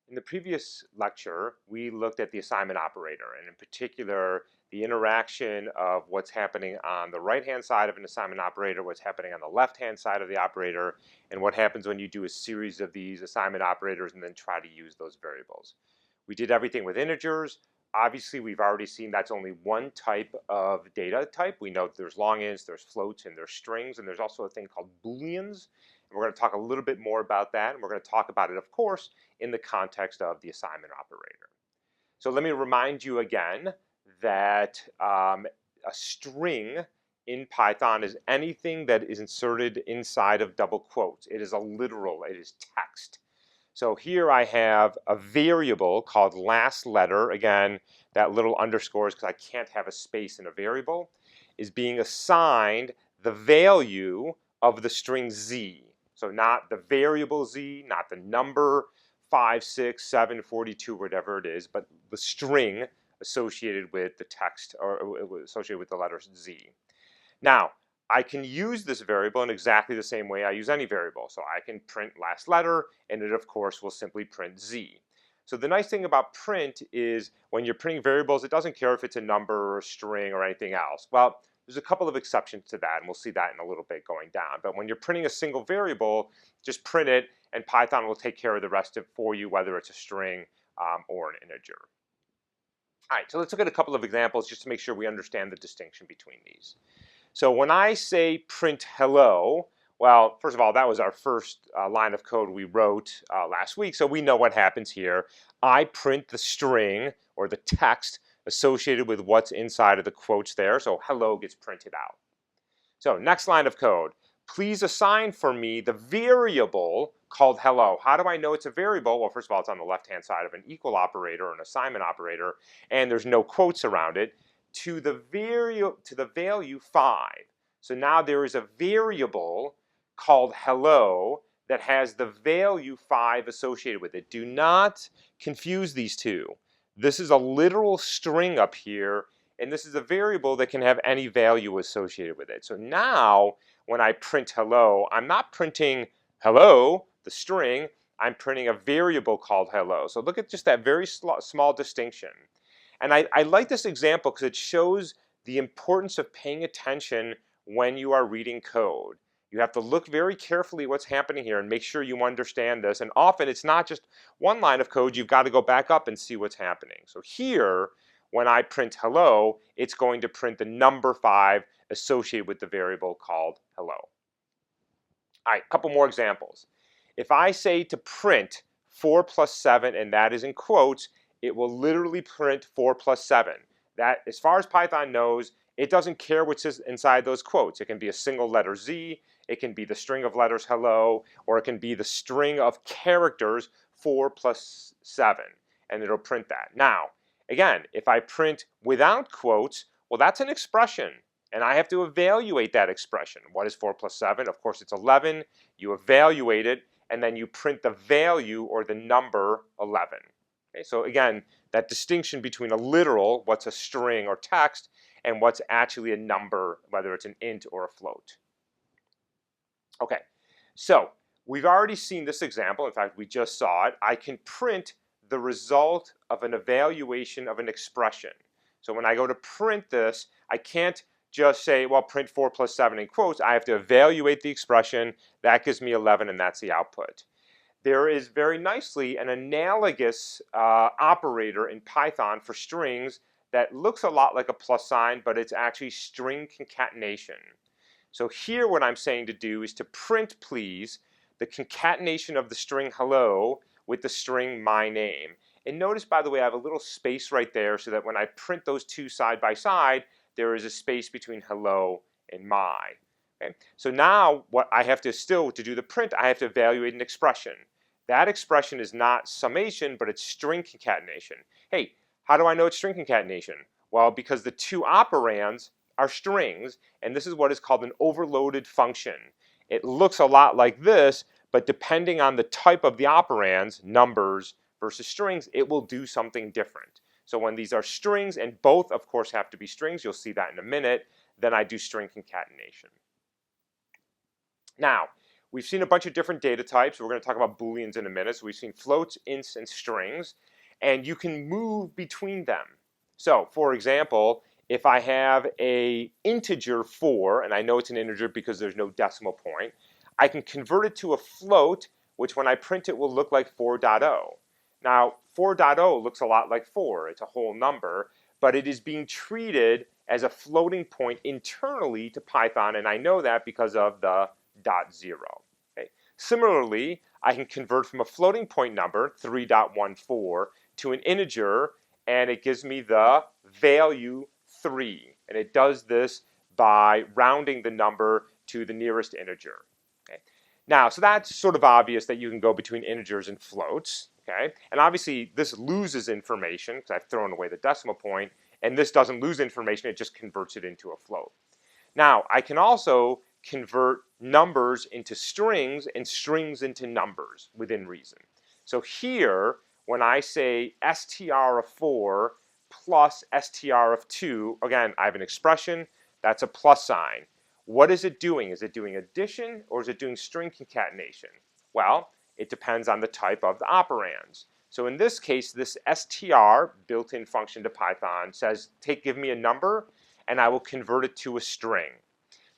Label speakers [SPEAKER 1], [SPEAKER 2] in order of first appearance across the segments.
[SPEAKER 1] In the previous lecture, we looked at the assignment operator, and in particular, the interaction of what's happening on the right-hand side of an assignment operator, what's happening on the left-hand side of the operator, and what happens when you do a series of these assignment operators and then try to use those variables. We did everything with integers. Obviously, we've already seen that's only one type of data type. We know there's long ints, there's floats, and there's strings, and there's also a thing called booleans. And we're going to talk a little bit more about that, and we're going to talk about it, of course, in the context of the assignment operator. So let me remind you again that a string in Python is anything that is inserted inside of double quotes. It is a literal, it is text. So here I have a variable called last letter. Again, that little underscore is because I can't have a space in a variable, is being assigned the value of the string z. So not the variable z, not the number 5, 6, 7, 42, whatever it is, but the string associated with the text or associated with the letter z. Now, I can use this variable in exactly the same way I use any variable. So I can print last letter, and it, of course, will simply print z. So the nice thing about print is when you're printing variables, it doesn't care if it's a number or a string or anything else. Well, there's a couple of exceptions to that, and we'll see that in a little bit going down. But when you're printing a single variable, just print it, and Python will take care of the rest of it for you, whether it's a string or an integer. All right, so let's look at a couple of examples just to make sure we understand the distinction between these. So when I say print hello, well, first of all, that was our first line of code we wrote last week, so we know what happens here. I print the string or the text associated with what's inside of the quotes there, so hello gets printed out. So next line of code, please assign for me the variable called hello. How do I know it's a variable? Well, first of all, it's on the left-hand side of an equal operator, an assignment operator, and there's no quotes around it, to the value 5. So now there is a variable called hello that has the value 5 associated with it. Do not confuse these two. This is a literal string up here, and this is a variable that can have any value associated with it. So now, when I print hello, I'm not printing hello, the string, I'm printing a variable called hello. So look at just that very small distinction. And I like this example because it shows the importance of paying attention when you are reading code. You have to look very carefully at what's happening here and make sure you understand this. And often it's not just one line of code, you've got to go back up and see what's happening. So here, when I print hello, it's going to print the number 5 associated with the variable called hello. All right, a couple more examples. If I say to print 4 plus 7, and that is in quotes, it will literally print 4 plus 7. That, as far as Python knows, it doesn't care what's inside those quotes. It can be a single letter z, it can be the string of letters hello, or it can be the string of characters 4 plus 7, and it'll print that. Now, again, if I print without quotes, well, that's an expression, and I have to evaluate that expression. What is 4 plus 7? Of course, it's 11. You evaluate it, and then you print the value or the number 11. Okay, so again, that distinction between a literal, what's a string or text, and what's actually a number, whether it's an int or a float. Okay, so we've already seen this example. In fact, we just saw it. I can print the result of an evaluation of an expression. So when I go to print this, I can't just say, well, print 4 plus 7 in quotes. I have to evaluate the expression. That gives me 11, and that's the output. There is very nicely an analogous operator in Python for strings that looks a lot like a plus sign, but it's actually string concatenation. So here what I'm saying to do is to print, please, the concatenation of the string hello with the string my name. And notice, by the way, I have a little space right there so that when I print those two side by side, there is a space between hello and my. Okay? So now what I have to still, to do the print, I have to evaluate an expression. That expression is not summation, but it's string concatenation. Hey, how do I know it's string concatenation? Well, because the two operands are strings, and this is what is called an overloaded function. It looks a lot like this, but depending on the type of the operands, numbers versus strings, it will do something different. So when these are strings, and both, of course, have to be strings, you'll see that in a minute, then I do string concatenation. Now, we've seen a bunch of different data types. We're going to talk about booleans in a minute. So we've seen floats, ints, and strings, and you can move between them. So for example, if I have a integer 4, and I know it's an integer because there's no decimal point, I can convert it to a float, which when I print it will look like 4.0. Now 4.0 looks a lot like 4. It's a whole number, but it is being treated as a floating point internally to Python, and I know that because of the .0. Okay. Similarly, I can convert from a floating point number, 3.14, to an integer, and it gives me the value 3. And it does this by rounding the number to the nearest integer. Okay. Now, so that's sort of obvious that you can go between integers and floats. Okay. And obviously, this loses information because I've thrown away the decimal point, and this doesn't lose information, it just converts it into a float. Now, I can also convert numbers into strings and strings into numbers within reason. So here, when I say str of 4 plus str of 2, again, I have an expression, that's a plus sign. What is it doing? Is it doing addition or is it doing string concatenation? Well, it depends on the type of the operands. So in this case, this str, built-in function to Python, says, give me a number, and I will convert it to a string.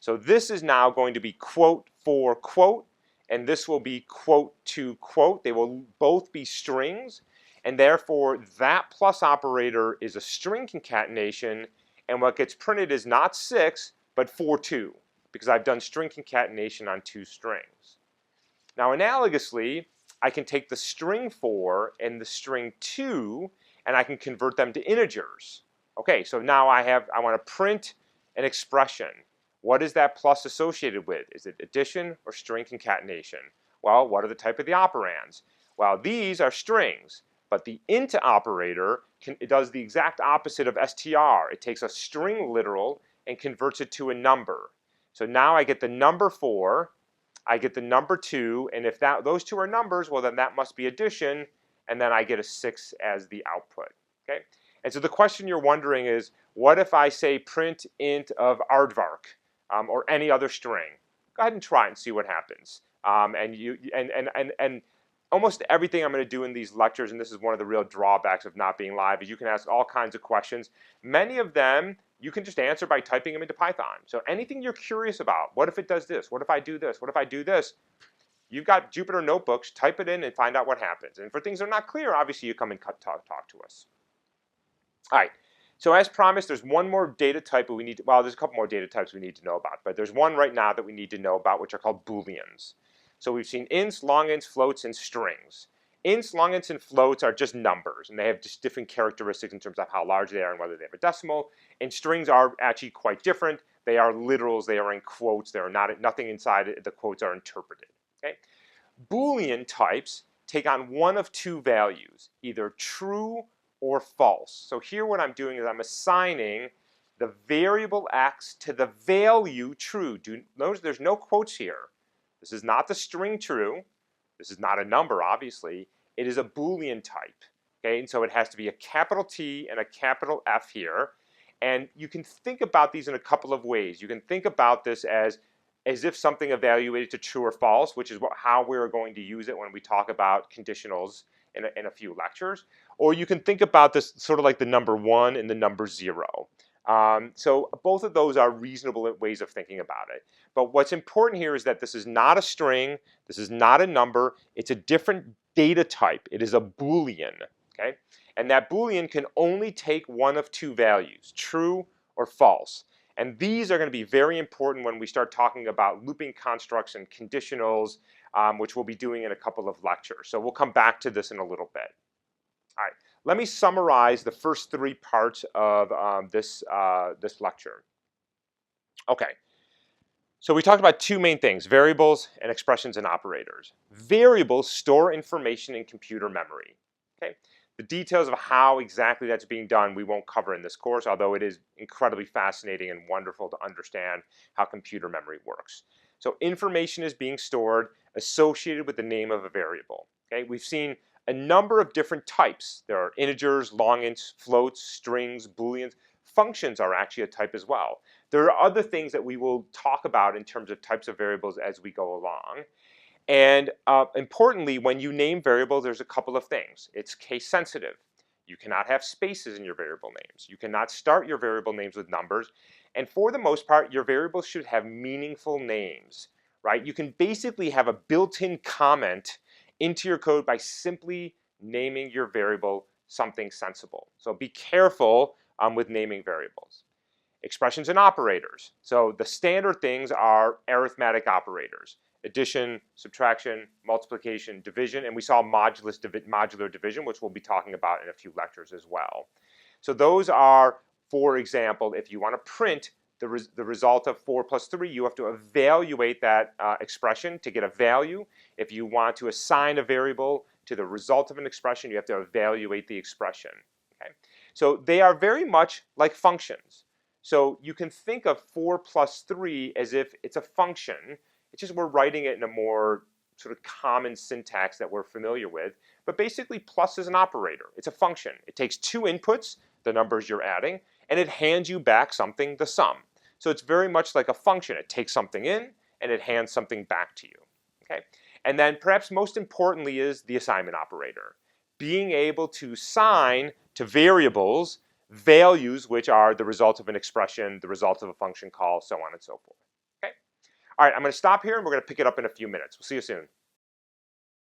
[SPEAKER 1] So this is now going to be quote for quote, and this will be quote to quote. They will both be strings, and therefore that plus operator is a string concatenation, and what gets printed is not 6, but 42, because I've done string concatenation on 2 strings. Now analogously, I can take the string 4 and the string 2, and I can convert them to integers. Okay, so now I want to print an expression. What is that plus associated with? Is it addition or string concatenation? Well, what are the type of the operands? Well, these are strings, but the int operator it does the exact opposite of str. It takes a string literal and converts it to a number. So now I get the number 4, I get the number 2, and if those two are numbers, well then that must be addition, and then I get a 6 as the output. Okay? And so the question you're wondering is, what if I say print int of aardvark, or any other string? Go ahead and try it and see what happens. And almost everything I'm going to do in these lectures, and this is one of the real drawbacks of not being live, is you can ask all kinds of questions. Many of them you can just answer by typing them into Python. So anything you're curious about, what if it does this? What if I do this? What if I do this? You've got Jupyter notebooks, type it in and find out what happens. And for things that are not clear, obviously you come and talk to us. All right, so as promised, there's one more data type we need to, well, there's a couple more data types we need to know about, but there's one right now that we need to know about, which are called booleans. So we've seen ints, long ints, floats, and strings. Ints, long ints, and floats are just numbers, and they have just different characteristics in terms of how large they are and whether they have a decimal. And strings are actually quite different. They are literals, they are in quotes, they are nothing inside the quotes are interpreted. Okay? Boolean types take on one of two values, either true or false. So here what I'm doing is I'm assigning the variable x to the value true. Notice there's no quotes here. This is not the string true. This is not a number, obviously. It is a Boolean type. Okay, and so it has to be a capital T and a capital F here. And you can think about these in a couple of ways. You can think about this as if something evaluated to true or false, which is how we're going to use it when we talk about conditionals in a few lectures. Or you can think about this sort of like the number 1 and the number 0. So both of those are reasonable ways of thinking about it. But what's important here is that this is not a string, this is not a number, it's a different data type. It is a Boolean, okay? And that Boolean can only take one of two values, true or false. And these are going to be very important when we start talking about looping constructs and conditionals, which we'll be doing in a couple of lectures. So we'll come back to this in a little bit. All right. Let me summarize the first 3 parts of this lecture. Okay, so we talked about 2 main things, variables and expressions and operators. Variables store information in computer memory. Okay, the details of how exactly that's being done we won't cover in this course, although it is incredibly fascinating and wonderful to understand how computer memory works. So information is being stored associated with the name of a variable. Okay, we've seen a number of different types. There are integers, long ints, floats, strings, booleans. Functions are actually a type as well. There are other things that we will talk about in terms of types of variables as we go along. And importantly, when you name variables, there's a couple of things. It's case sensitive. You cannot have spaces in your variable names. You cannot start your variable names with numbers. And for the most part, your variables should have meaningful names, right? You can basically have a built-in comment into your code by simply naming your variable something sensible. So be careful with naming variables. Expressions and operators. So the standard things are arithmetic operators. Addition, subtraction, multiplication, division, and we saw modular division, which we'll be talking about in a few lectures as well. So those are, for example, if you want to print the result of 4 plus 3, you have to evaluate that expression to get a value. If you want to assign a variable to the result of an expression, you have to evaluate the expression. Okay? So they are very much like functions. So you can think of 4 plus 3 as if it's a function. It's just we're writing it in a more sort of common syntax that we're familiar with. But basically, plus is an operator. It's a function. It takes two inputs, the numbers you're adding, and it hands you back something, the sum. So it's very much like a function. It takes something in, and it hands something back to you. Okay? And then perhaps most importantly is the assignment operator. Being able to assign to variables values which are the result of an expression, the result of a function call, so on and so forth. Okay? All right, I'm going to stop here and we're going to pick it up in a few minutes. We'll see you soon.